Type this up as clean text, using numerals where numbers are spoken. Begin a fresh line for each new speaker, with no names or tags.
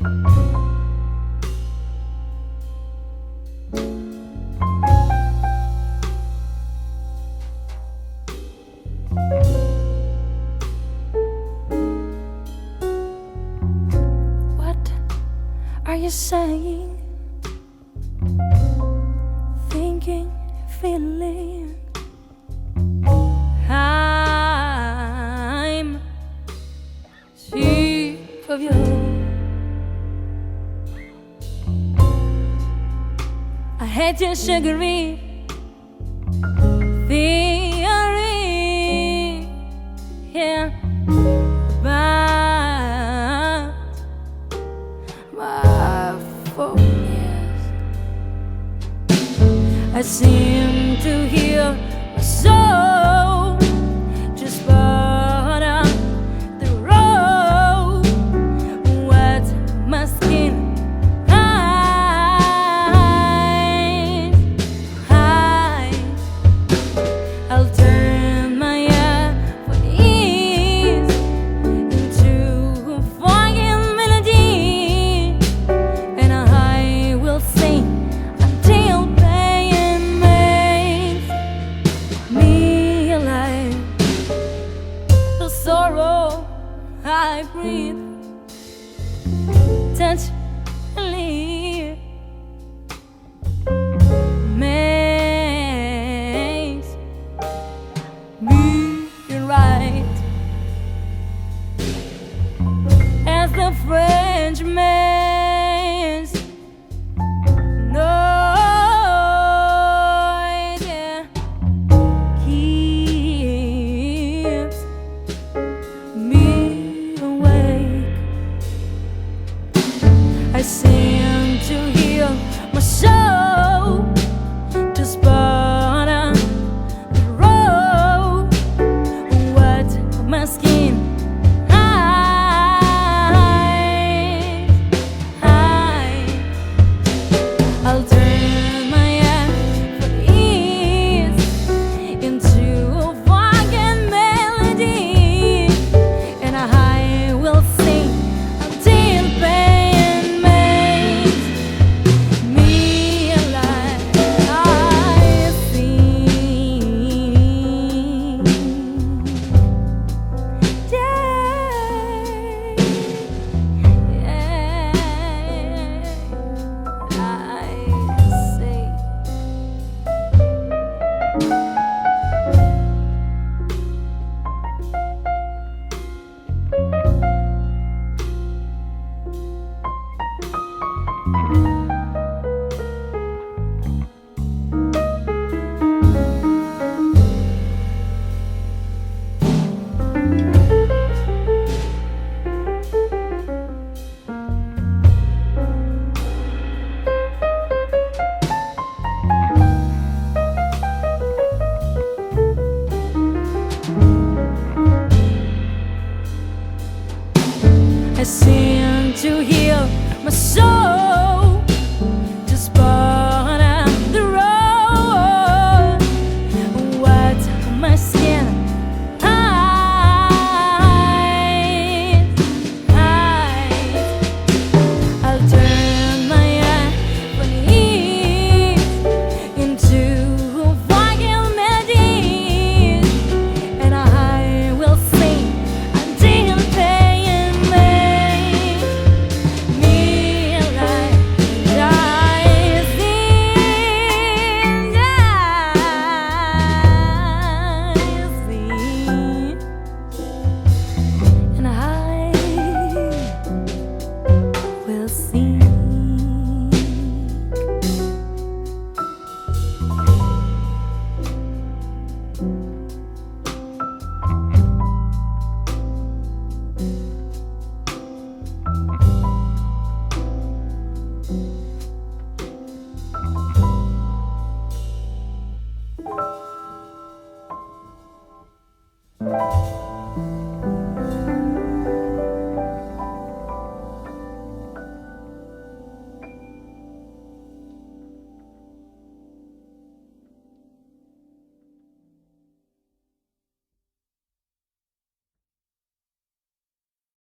What are you saying? Thinking, feeling. I'm sick of you. I hate your sugary theory, yeah, but my focus, I seem to hear my soul just part of the road. What my skin I'll turn my ease into a fucking melody, and I will sing until pain makes me alive. The sorrow I breathe, touch and leave, makes me right. As the Frenchman's noise, yeah, keeps me awake. I seem to hear my soul just part of the road. What my skin I'll turn my effort ease into a fucking melody, and I will sing until pain makes me alive. I sing, I seem to hear